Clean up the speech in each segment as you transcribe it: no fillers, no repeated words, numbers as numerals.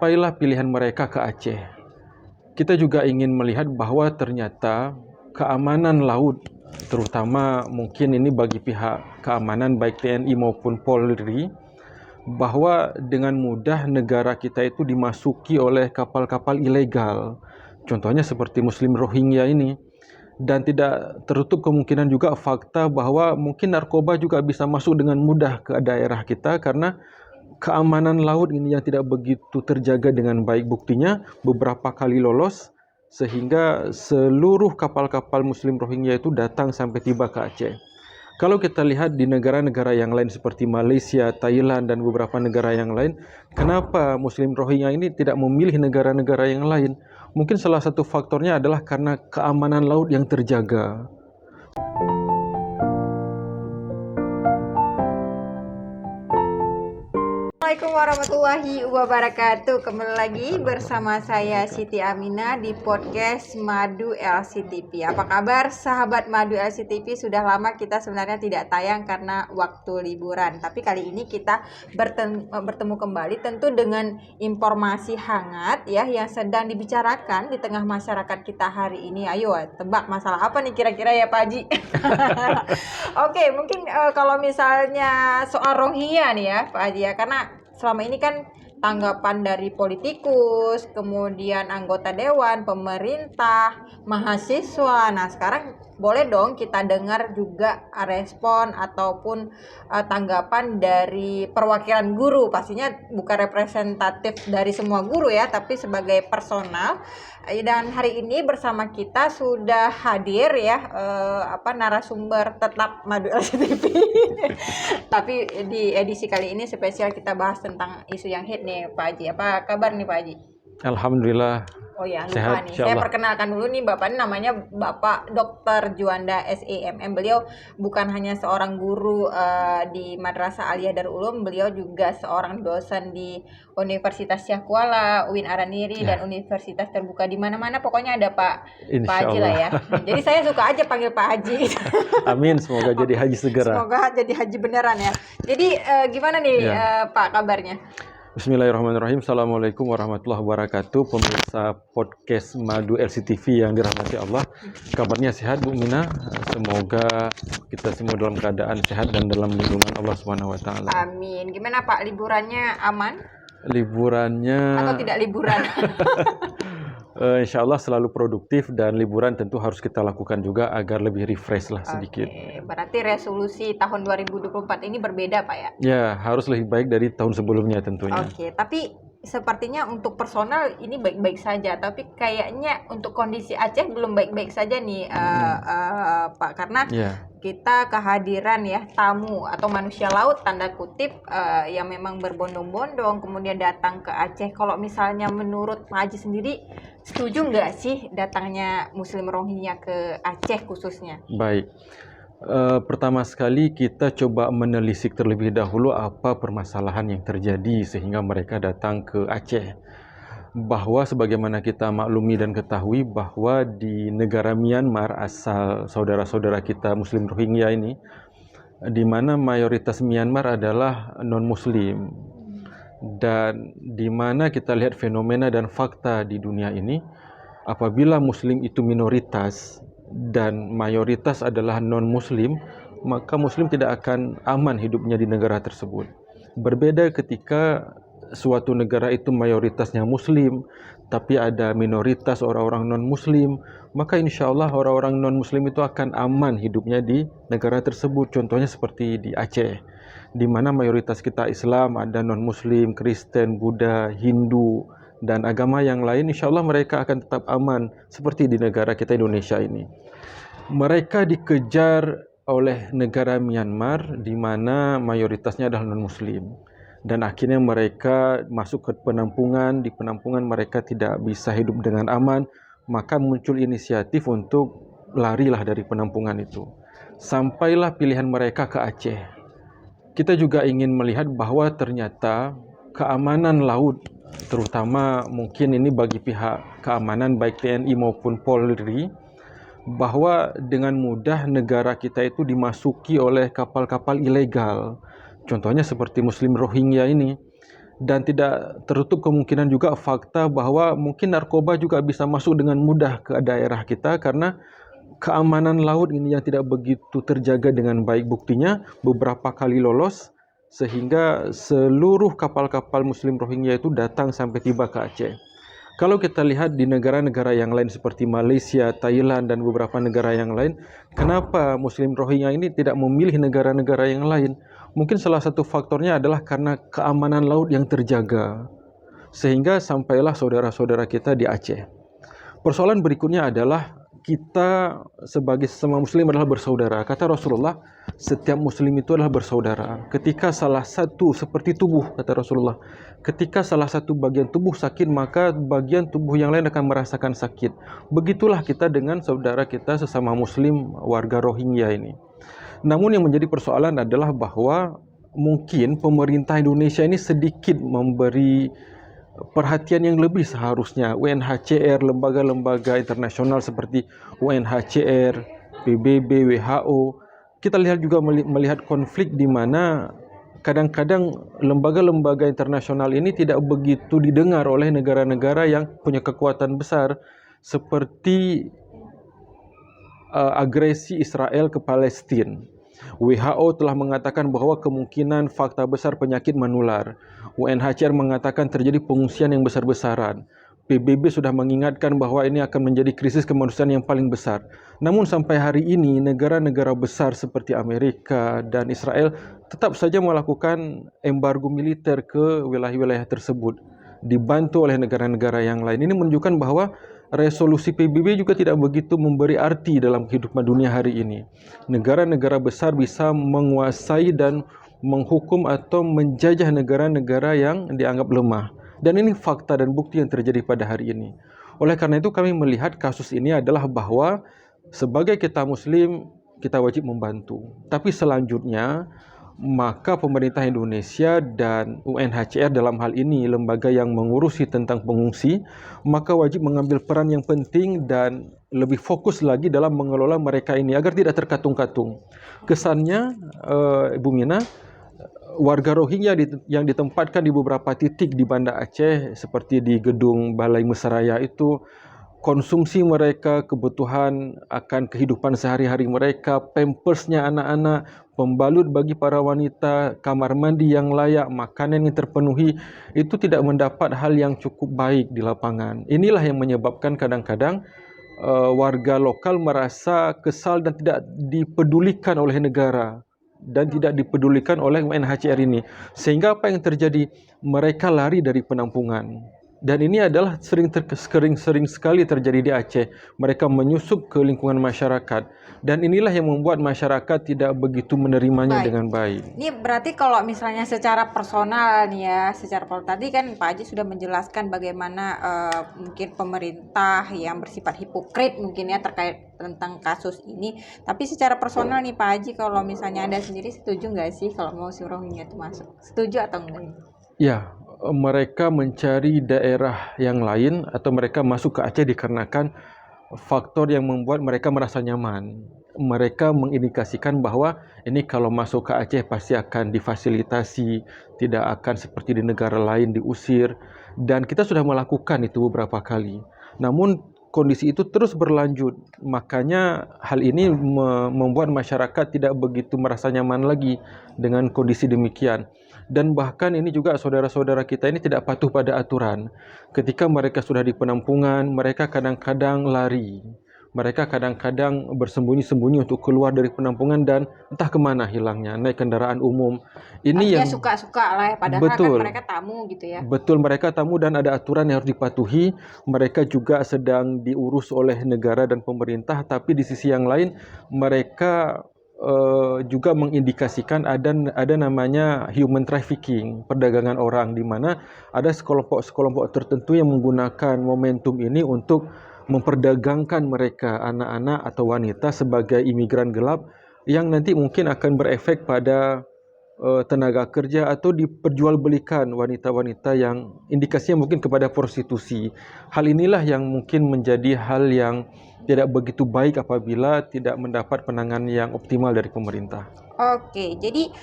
sampailah pilihan mereka ke Aceh. Kita juga ingin melihat bahwa ternyata keamanan laut, terutama mungkin ini bagi pihak keamanan baik TNI maupun Polri, bahwa dengan mudah negara kita itu dimasuki oleh kapal-kapal ilegal. Contohnya seperti Muslim Rohingya ini. Dan tidak tertutup kemungkinan juga fakta bahwa mungkin narkoba juga bisa masuk dengan mudah ke daerah kita karena keamanan laut ini yang tidak begitu terjaga dengan baik. Buktinya beberapa kali lolos sehingga seluruh kapal-kapal Muslim Rohingya itu datang sampai tiba ke Aceh. Kalau kita lihat di negara-negara yang lain seperti Malaysia, Thailand, dan beberapa negara yang lain, kenapa Muslim Rohingya ini tidak memilih negara-negara yang lain? Mungkin salah satu faktornya adalah karena keamanan laut yang terjaga. Assalamualaikum warahmatullahi wabarakatuh. Kembali lagi bersama saya Siti Aminah di podcast Madu LCTV. Apa kabar sahabat Madu LCTV? Sudah lama kita sebenarnya tidak tayang karena waktu liburan. Tapi kali ini kita bertemu kembali tentu dengan informasi hangat ya yang sedang dibicarakan di tengah masyarakat kita hari ini. Ayo tebak masalah apa nih kira-kira ya Pak Haji? Oke, mungkin kalau misalnya soal Rohingya nih ya Pak Haji ya, karena selama ini kan tanggapan dari politikus, kemudian anggota dewan, pemerintah, mahasiswa. Nah, sekarang boleh dong kita dengar juga respon ataupun tanggapan dari perwakilan guru. Pastinya bukan representatif dari semua guru ya, tapi sebagai personal. Dan hari ini bersama kita sudah hadir ya narasumber tetap Madu LCTV. Tapi di edisi kali ini spesial kita bahas tentang isu yang hit nih Pak Haji. Apa kabar nih Pak Haji? Alhamdulillah. Oh ya, lupa sehat, nih. Saya perkenalkan dulu nih Bapak, ini namanya Bapak Dr. Juanda SEMM. Beliau bukan hanya seorang guru di Madrasah Aliyah Darul Ulum, beliau juga seorang dosen di Universitas Syah Kuala, UIN Araniri, dan Universitas Terbuka di mana-mana. Pokoknya ada Pak Haji lah ya. Jadi saya suka aja panggil Pak Haji. Amin, semoga jadi haji segera. Semoga jadi haji beneran ya. Jadi gimana nih Pak kabarnya? Bismillahirrahmanirrahim. Assalamualaikum warahmatullahi wabarakatuh. Pemirsa podcast Madu LCTV yang dirahmati Allah. Kabarnya sehat Bu Mina. Semoga kita semua dalam keadaan sehat dan dalam lindungan Allah Subhanahu wa taala. Amin. Gimana Pak, liburannya aman? Liburannya atau tidak liburan? Insya Allah selalu produktif, dan liburan tentu harus kita lakukan juga agar lebih refresh lah sedikit. Berarti resolusi tahun 2024 ini berbeda Pak ya? Ya, harus lebih baik dari tahun sebelumnya tentunya. Tapi sepertinya untuk personal ini baik-baik saja, tapi kayaknya untuk kondisi Aceh belum baik-baik saja nih Pak, karena kita kehadiran ya tamu atau manusia laut tanda kutip yang memang berbondong-bondong kemudian datang ke Aceh. Kalau misalnya menurut Pak Haji sendiri, setuju nggak sih datangnya Muslim Rohingya ke Aceh khususnya? Baik. Pertama sekali kita coba menelisik terlebih dahulu apa permasalahan yang terjadi sehingga mereka datang ke Aceh. Bahwa sebagaimana kita maklumi dan ketahui bahwa di negara Myanmar asal saudara-saudara kita Muslim Rohingya ini, di mana mayoritas Myanmar adalah non-Muslim, dan di mana kita lihat fenomena dan fakta di dunia ini, apabila Muslim itu minoritas dan mayoritas adalah non-Muslim, maka Muslim tidak akan aman hidupnya di negara tersebut. Berbeda ketika suatu negara itu mayoritasnya Muslim, tapi ada minoritas orang-orang non-Muslim, maka insya Allah orang-orang non-Muslim itu akan aman hidupnya di negara tersebut. Contohnya seperti di Aceh, di mana mayoritas kita Islam, ada non-Muslim, Kristen, Buddha, Hindu, dan agama yang lain. Insya Allah mereka akan tetap aman seperti di negara kita Indonesia ini. Mereka dikejar oleh negara Myanmar di mana mayoritasnya adalah non-Muslim, dan akhirnya mereka masuk ke penampungan. Di penampungan mereka tidak bisa hidup dengan aman, maka muncul inisiatif untuk larilah dari penampungan itu. Sampailah pilihan mereka ke Aceh. Kita juga ingin melihat bahwa ternyata keamanan laut, terutama mungkin ini bagi pihak keamanan baik TNI maupun Polri, bahwa dengan mudah negara kita itu dimasuki oleh kapal-kapal ilegal. Contohnya seperti Muslim Rohingya ini. Dan tidak tertutup kemungkinan juga fakta bahwa mungkin narkoba juga bisa masuk dengan mudah ke daerah kita karena keamanan laut ini yang tidak begitu terjaga dengan baik. Buktinya beberapa kali lolos sehingga seluruh kapal-kapal Muslim Rohingya itu datang sampai tiba ke Aceh. Kalau kita lihat di negara-negara yang lain seperti Malaysia, Thailand dan beberapa negara yang lain, kenapa Muslim Rohingya ini tidak memilih negara-negara yang lain? Mungkin salah satu faktornya adalah karena keamanan laut yang terjaga. Sehingga sampailah saudara-saudara kita di Aceh. Persoalan berikutnya adalah kita sebagai sesama muslim adalah bersaudara. Kata Rasulullah, setiap muslim itu adalah bersaudara. Ketika salah satu seperti tubuh, kata Rasulullah, ketika salah satu bagian tubuh sakit, maka bagian tubuh yang lain akan merasakan sakit. Begitulah kita dengan saudara kita sesama muslim warga Rohingya ini. Namun yang menjadi persoalan adalah bahwa mungkin pemerintah Indonesia ini sedikit memberi perhatian yang lebih seharusnya. UNHCR, lembaga-lembaga internasional seperti UNHCR, PBB, WHO. Kita lihat juga melihat konflik di mana kadang-kadang lembaga-lembaga internasional ini tidak begitu didengar oleh negara-negara yang punya kekuatan besar seperti agresi Israel ke Palestina. WHO telah mengatakan bahwa kemungkinan fakta besar penyakit menular. UNHCR mengatakan terjadi pengungsian yang besar-besaran. PBB sudah mengingatkan bahwa ini akan menjadi krisis kemanusiaan yang paling besar. Namun sampai hari ini negara-negara besar seperti Amerika dan Israel tetap saja melakukan embargo militer ke wilayah-wilayah tersebut, dibantu oleh negara-negara yang lain. Ini menunjukkan bahwa resolusi PBB juga tidak begitu memberi arti dalam kehidupan dunia hari ini. Negara-negara besar bisa menguasai dan menghukum atau menjajah negara-negara yang dianggap lemah. Dan ini fakta dan bukti yang terjadi pada hari ini. Oleh karena itu kami melihat kasus ini adalah bahwa sebagai kita muslim, kita wajib membantu. Tapi selanjutnya, maka pemerintah Indonesia dan UNHCR dalam hal ini, lembaga yang mengurusi tentang pengungsi, maka wajib mengambil peran yang penting dan lebih fokus lagi dalam mengelola mereka ini agar tidak terkatung-katung. Kesannya, Ibu Mina, warga Rohingya yang ditempatkan di beberapa titik di Banda Aceh seperti di gedung Balai Mesaraya itu, konsumsi mereka, kebutuhan akan kehidupan sehari-hari mereka, pampersnya anak-anak, pembalut bagi para wanita, kamar mandi yang layak, makanan yang terpenuhi, itu tidak mendapat hal yang cukup baik di lapangan. Inilah yang menyebabkan kadang-kadang warga lokal merasa kesal dan tidak dipedulikan oleh negara dan tidak dipedulikan oleh UNHCR ini. Sehingga apa yang terjadi? Mereka lari dari penampungan. Dan ini adalah sering sekali terjadi di Aceh. Mereka menyusup ke lingkungan masyarakat. Dan inilah yang membuat masyarakat tidak begitu menerimanya dengan baik. Ini berarti kalau misalnya secara personal nih ya, tadi kan Pak Haji sudah menjelaskan bagaimana mungkin pemerintah yang bersifat hipokrit mungkin ya terkait tentang kasus ini. Tapi secara personal nih Pak Haji, kalau misalnya Anda sendiri setuju nggak sih kalau mau si Rohingya itu masuk? Setuju atau enggak? Ya, mereka mencari daerah yang lain atau mereka masuk ke Aceh dikarenakan faktor yang membuat mereka merasa nyaman. Mereka mengindikasikan bahwa ini kalau masuk ke Aceh pasti akan difasilitasi, tidak akan seperti di negara lain diusir. Dan kita sudah melakukan itu beberapa kali. Namun kondisi itu terus berlanjut. Makanya hal ini membuat masyarakat tidak begitu merasa nyaman lagi dengan kondisi demikian. Dan bahkan ini juga saudara-saudara kita ini tidak patuh pada aturan. Ketika mereka sudah di penampungan, mereka kadang-kadang lari. Mereka kadang-kadang bersembunyi-sembunyi untuk keluar dari penampungan dan entah kemana hilangnya, naik kendaraan umum. Ini artinya yang suka-suka lah ya, padahal betul, kan mereka tamu gitu ya. Betul, mereka tamu dan ada aturan yang harus dipatuhi. Mereka juga sedang diurus oleh negara dan pemerintah, tapi di sisi yang lain mereka juga mengindikasikan ada namanya human trafficking, perdagangan orang, di mana ada sekelompok tertentu yang menggunakan momentum ini untuk memperdagangkan mereka, anak-anak atau wanita, sebagai imigran gelap yang nanti mungkin akan berefek pada tenaga kerja atau diperjualbelikan wanita-wanita yang indikasinya mungkin kepada prostitusi. Hal inilah yang mungkin menjadi hal yang tidak begitu baik apabila tidak mendapat penanganan yang optimal dari pemerintah. Oke, jadi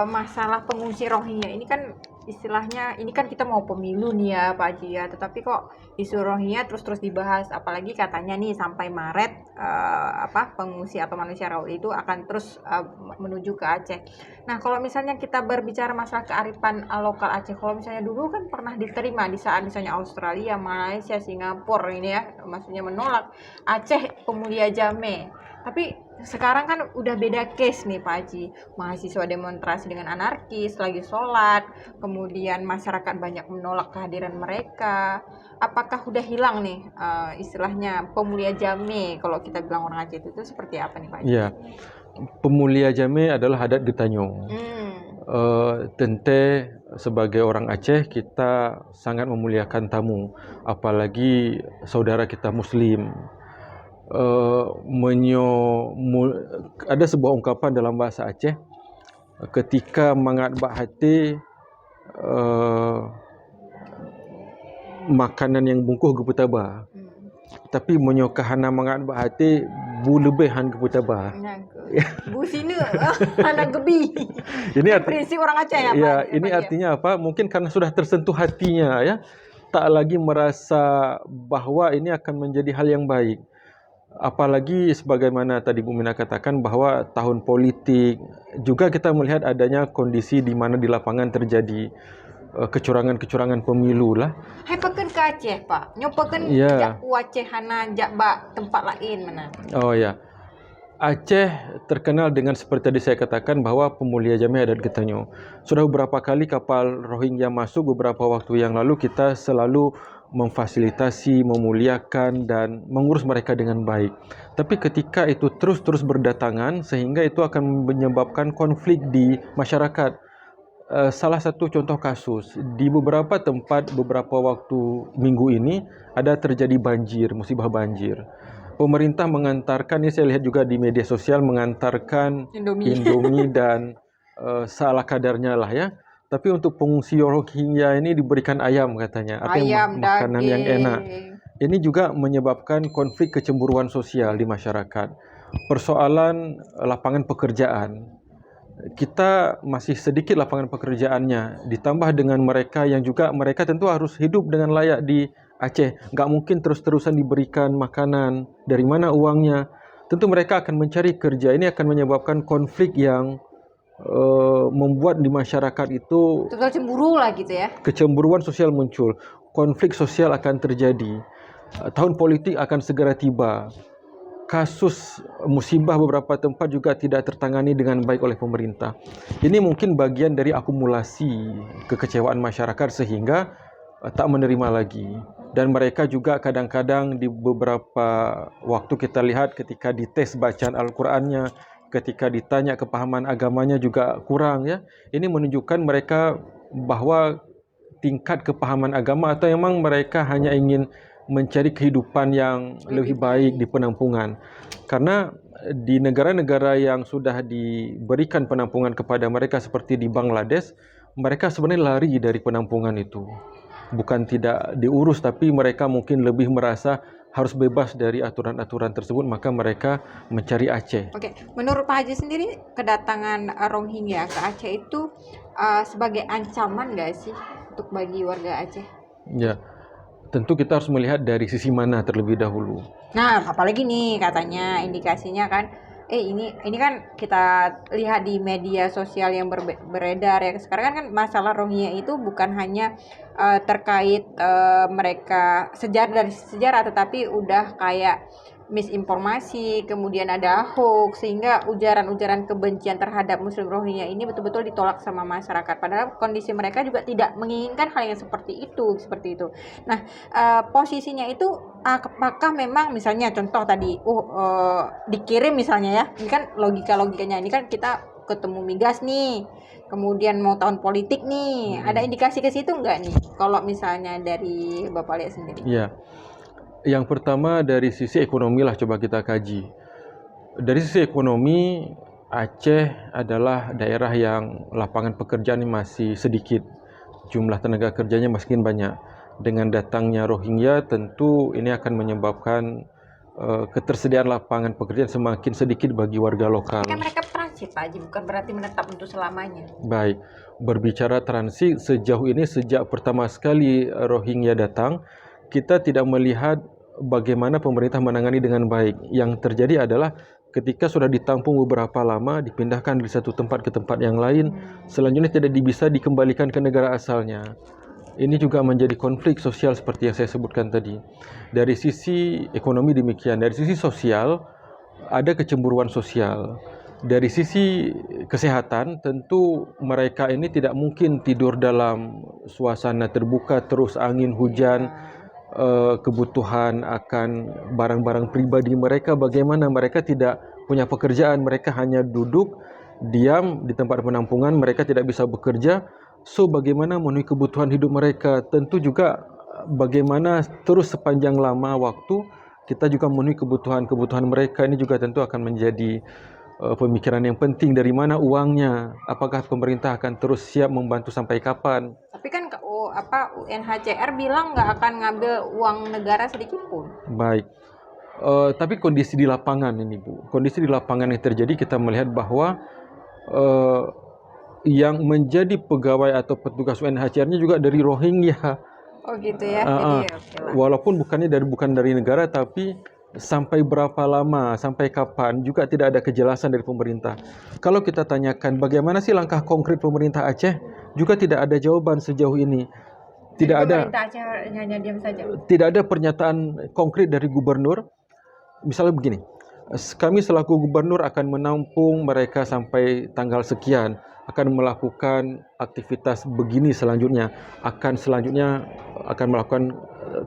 masalah pengungsi Rohingya ini kan istilahnya ini kan kita mau pemilu nih ya Pak Haji ya, tetapi kok isu Rohingya terus-terus dibahas, apalagi katanya nih sampai Maret pengungsi atau manusia Rohingya itu akan terus menuju ke Aceh. Nah, kalau misalnya kita berbicara masalah kearifan lokal Aceh, kalau misalnya dulu kan pernah diterima di saat misalnya Australia, Malaysia, Singapura ini ya, maksudnya menolak Aceh Pemulia Jame. Tapi sekarang kan udah beda case nih Pak Haji. Mahasiswa demonstrasi dengan anarkis, lagi sholat, kemudian masyarakat banyak menolak kehadiran mereka. Apakah udah hilang nih istilahnya Pemulia Jame kalau kita bilang orang Aceh itu seperti apa nih Pak Haji? Ya, Pemulia Jame adalah adat Getanyo. Tente sebagai orang Aceh kita sangat memuliakan tamu, apalagi saudara kita Muslim. Ada sebuah ungkapan dalam bahasa Aceh, ketika mangat bak hati makanan yang bungkuh geputaba, tapi menyokahana mangat bak hati bu lebihan geputaba. Bu sini anak gebi. Ini prinsip orang Aceh ya Pak. Ya, ini artinya apa? Mungkin karena sudah tersentuh hatinya ya, tak lagi merasa bahwa ini akan menjadi hal yang baik. Apalagi sebagaimana tadi Bu Mina katakan bahwa tahun politik, juga kita melihat adanya kondisi di mana di lapangan terjadi kecurangan-kecurangan pemilu lah. Hai peken ke Aceh Pak, nyopakan Ya. jak Aceh hana jak bak tempat lain mana? Oh ya, Aceh terkenal dengan seperti tadi saya katakan bahwa Pemulia Jame adat Getanyo. Sudah beberapa kali kapal Rohingya masuk, beberapa waktu yang lalu kita selalu memfasilitasi, memuliakan dan mengurus mereka dengan baik. Tapi ketika itu terus-terus berdatangan sehingga itu akan menyebabkan konflik di masyarakat. Salah satu contoh kasus, di beberapa tempat beberapa waktu minggu ini ada terjadi banjir, musibah banjir. Pemerintah mengantarkan, ini saya lihat juga di media sosial, mengantarkan Indomie dan salah kadarnya lah ya. Tapi untuk pengungsi Rohingya ini diberikan ayam katanya, artinya makanan yang enak. Ini juga menyebabkan konflik kecemburuan sosial di masyarakat. Persoalan lapangan pekerjaan. Kita masih sedikit lapangan pekerjaannya, ditambah dengan mereka yang juga mereka tentu harus hidup dengan layak di Aceh. Nggak mungkin terus-terusan diberikan makanan. Dari mana uangnya? Tentu mereka akan mencari kerja. Ini akan menyebabkan konflik yang membuat di masyarakat itu total cemburu lah gitu ya. Kecemburuan sosial muncul. Konflik sosial akan terjadi. Tahun politik akan segera tiba. Kasus musibah beberapa tempat juga tidak tertangani dengan baik oleh pemerintah. Ini mungkin bagian dari akumulasi kekecewaan masyarakat sehingga tak menerima lagi. Dan mereka juga kadang-kadang di beberapa waktu kita lihat ketika dites bacaan Al-Qurannya, ketika ditanya kepahaman agamanya juga kurang ya. Ini menunjukkan mereka bahwa tingkat kepahaman agama atau memang mereka hanya ingin mencari kehidupan yang lebih baik di penampungan. Karena di negara-negara yang sudah diberikan penampungan kepada mereka seperti di Bangladesh, mereka sebenarnya lari dari penampungan itu. Bukan tidak diurus, tapi mereka mungkin lebih merasa harus bebas dari aturan-aturan tersebut, maka mereka mencari Aceh. Oke, menurut Pak Haji sendiri kedatangan Rohingya ke Aceh itu sebagai ancaman nggak sih untuk bagi warga Aceh? Ya, tentu kita harus melihat dari sisi mana terlebih dahulu. Nah, apalagi nih katanya indikasinya kan, ini kan kita lihat di media sosial yang beredar ya sekarang kan masalah Rohingya itu bukan hanya terkait mereka dari sejarah, tetapi udah kayak misinformasi, kemudian ada hoax, sehingga ujaran-ujaran kebencian terhadap Muslim Rohingya ini betul-betul ditolak sama masyarakat. Padahal kondisi mereka juga tidak menginginkan hal yang seperti itu. Nah, posisinya itu apakah memang misalnya contoh tadi, dikirim misalnya ya, ini kan logikanya ini kan kita ketemu migas nih, kemudian mau tahun politik nih, ada indikasi ke situ nggak nih? Kalau misalnya dari Bapak lihat sendiri? Iya. Yang pertama dari sisi ekonomi lah coba kita kaji. Dari sisi ekonomi, Aceh adalah daerah yang lapangan pekerjaan masih sedikit. Jumlah tenaga kerjanya makin banyak. Dengan datangnya Rohingya tentu ini akan menyebabkan ketersediaan lapangan pekerjaan semakin sedikit bagi warga lokal. Kan mereka transit Pak Haji, bukan berarti menetap untuk selamanya. Baik, berbicara transit sejauh ini sejak pertama sekali Rohingya datang, kita tidak melihat bagaimana pemerintah menangani dengan baik. Yang terjadi adalah ketika sudah ditampung beberapa lama, dipindahkan dari satu tempat ke tempat yang lain, selanjutnya tidak bisa dikembalikan ke negara asalnya. Ini juga menjadi konflik sosial seperti yang saya sebutkan tadi. Dari sisi ekonomi demikian, dari sisi sosial ada kecemburuan sosial. Dari sisi kesehatan, tentu mereka ini tidak mungkin tidur dalam suasana terbuka, terus angin, hujan, kebutuhan akan barang-barang pribadi mereka. Bagaimana mereka tidak punya pekerjaan, mereka hanya duduk, diam di tempat penampungan, mereka tidak bisa bekerja. So, bagaimana memenuhi kebutuhan hidup mereka? Tentu juga bagaimana terus sepanjang lama waktu kita juga memenuhi kebutuhan mereka. Ini juga tentu akan menjadi pemikiran yang penting. Dari mana uangnya? Apakah pemerintah akan terus siap membantu sampai kapan? Tapi kan UNHCR bilang nggak akan ngambil uang negara sedikit pun. Baik. Tapi kondisi di lapangan ini, Bu. Kondisi di lapangan yang terjadi, kita melihat bahwa yang menjadi pegawai atau petugas UNHCR-nya juga dari Rohingya. Oh gitu ya. Jadi okay lah. Walaupun bukan dari negara, tapi sampai berapa lama, sampai kapan juga tidak ada kejelasan dari pemerintah. Kalau kita tanyakan bagaimana sih langkah konkret pemerintah Aceh, juga tidak ada jawaban sejauh ini. Tidak ada. Pemerintah Aceh hanya diam saja. Tidak ada pernyataan konkret dari gubernur. Misalnya begini, kami selaku gubernur akan menampung mereka sampai tanggal sekian, akan melakukan aktivitas begini selanjutnya, akan melakukan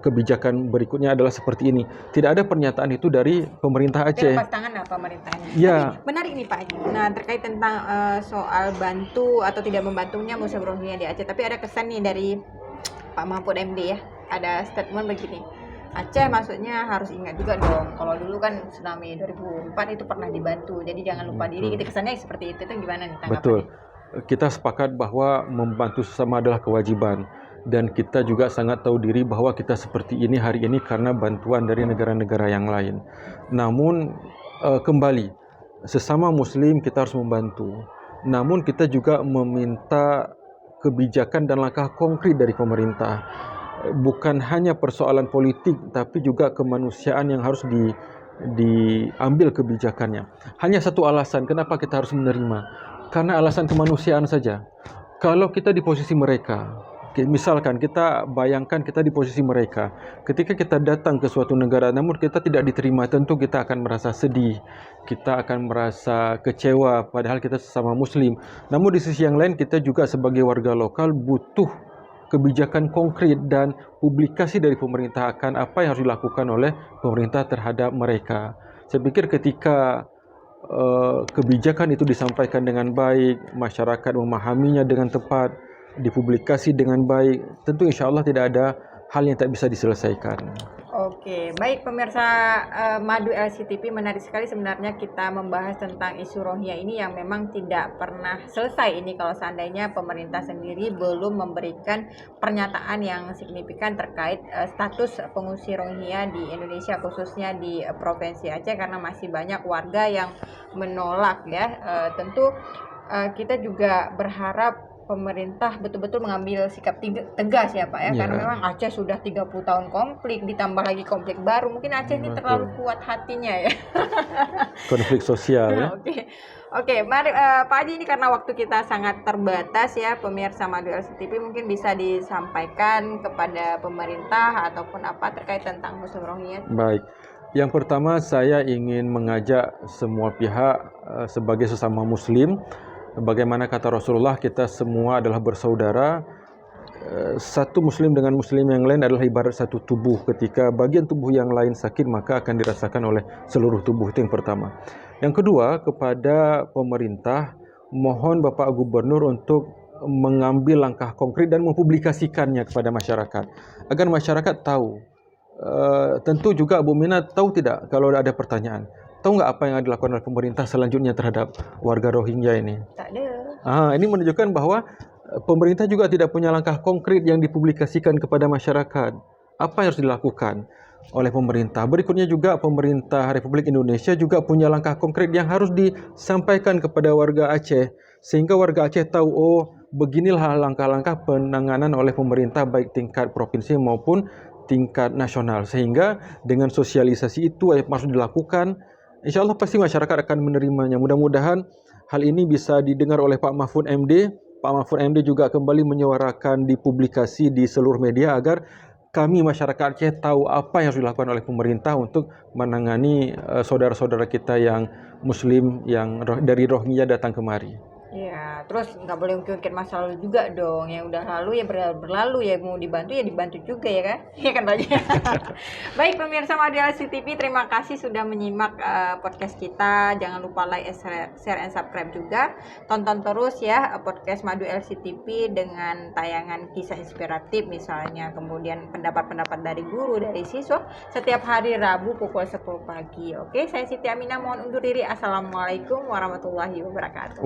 kebijakan berikutnya adalah seperti ini. Tidak ada pernyataan itu dari pemerintah Aceh. Lepas tangan apa pemerintahnya? Ya. Tapi menarik nih Pak Haji. Nah, terkait tentang soal bantu atau tidak membantunya Muslim Rohingya di Aceh, tapi ada kesan nih dari Pak Mahfud MD ya. Ada statement begini. Aceh maksudnya harus ingat juga dong, kalau dulu kan tsunami 2004 itu pernah dibantu, jadi jangan lupa diri. Gitu kesannya seperti itu gimana nih tanggapannya? Betul. Kita sepakat bahwa membantu sesama adalah kewajiban, dan kita juga sangat tahu diri bahwa kita seperti ini hari ini karena bantuan dari negara-negara yang lain. Namun kembali, sesama Muslim kita harus membantu. Namun kita juga meminta kebijakan dan langkah konkret dari pemerintah. Bukan hanya persoalan politik, tapi juga kemanusiaan yang harus diambil kebijakannya. Hanya satu alasan kenapa kita harus menerima, karena alasan kemanusiaan saja. Kalau kita di posisi mereka, misalkan kita bayangkan kita di posisi mereka, ketika kita datang ke suatu negara namun kita tidak diterima, tentu kita akan merasa sedih, kita akan merasa kecewa, padahal kita sesama Muslim. Namun di sisi yang lain, kita juga sebagai warga lokal butuh kebijakan konkret dan publikasi dari pemerintah akan apa yang harus dilakukan oleh pemerintah terhadap mereka. Saya pikir ketika kebijakan itu disampaikan dengan baik, masyarakat memahaminya dengan tepat, dipublikasi dengan baik, tentu insya Allah tidak ada hal yang tak bisa diselesaikan. Oke, baik pemirsa Madu LCTV, menarik sekali sebenarnya kita membahas tentang isu Rohingya ini yang memang tidak pernah selesai ini kalau seandainya pemerintah sendiri belum memberikan pernyataan yang signifikan terkait status pengungsi Rohingya di Indonesia, khususnya di Provinsi Aceh, karena masih banyak warga yang menolak ya. Tentu kita juga berharap pemerintah betul-betul mengambil sikap tegas ya Pak ya, karena memang Aceh sudah 30 tahun konflik, ditambah lagi konflik baru, mungkin Aceh ini terlalu kuat hatinya ya. Konflik sosial ya. Oke, mari Pak Haji, ini karena waktu kita sangat terbatas ya, pemirsa Madu LCTV, mungkin bisa disampaikan kepada pemerintah ataupun apa terkait tentang Muslim Rohingya. Baik. Yang pertama, saya ingin mengajak semua pihak sebagai sesama Muslim, bagaimana kata Rasulullah, kita semua adalah bersaudara. Satu Muslim dengan Muslim yang lain adalah ibarat satu tubuh. Ketika bagian tubuh yang lain sakit, maka akan dirasakan oleh seluruh tubuh. Itu yang pertama. Yang kedua, kepada pemerintah, mohon Bapak Gubernur untuk mengambil langkah konkret dan mempublikasikannya kepada masyarakat, agar masyarakat tahu. Tentu juga Bu Mina tahu tidak kalau ada pertanyaan, tahu nggak apa yang dilakukan oleh pemerintah selanjutnya terhadap warga Rohingya ini? Tak ada. Ini menunjukkan bahwa pemerintah juga tidak punya langkah konkret yang dipublikasikan kepada masyarakat. Apa yang harus dilakukan? oleh pemerintah. Berikutnya juga pemerintah Republik Indonesia juga punya langkah konkret yang harus disampaikan kepada warga Aceh sehingga warga Aceh tahu, oh beginilah langkah-langkah penanganan oleh pemerintah baik tingkat provinsi maupun tingkat nasional. Sehingga dengan sosialisasi itu yang harus dilakukan, insya Allah pasti masyarakat akan menerimanya. Mudah-mudahan hal ini bisa didengar oleh Pak Mahfud MD. Pak Mahfud MD juga kembali menyuarakan di publikasi di seluruh media agar kami masyarakat Aceh tahu apa yang harus dilakukan oleh pemerintah untuk menangani saudara-saudara kita yang Muslim yang dari Rohingya datang kemari. Ya, terus nggak boleh ungkit-ungkit masa lalu juga dong. Yang udah lalu ya berlalu, ya mau dibantu ya dibantu juga ya kan? Iya kan Raja? Baik pemirsa Madu LCTV, terima kasih sudah menyimak podcast kita. Jangan lupa like, share, and subscribe juga. Tonton terus ya podcast Madu LCTV dengan tayangan kisah inspiratif misalnya, kemudian pendapat-pendapat dari guru, dari siswa setiap hari Rabu pukul 10 pagi. Oke, saya Siti Aminah mohon undur diri. Assalamualaikum warahmatullahi wabarakatuh.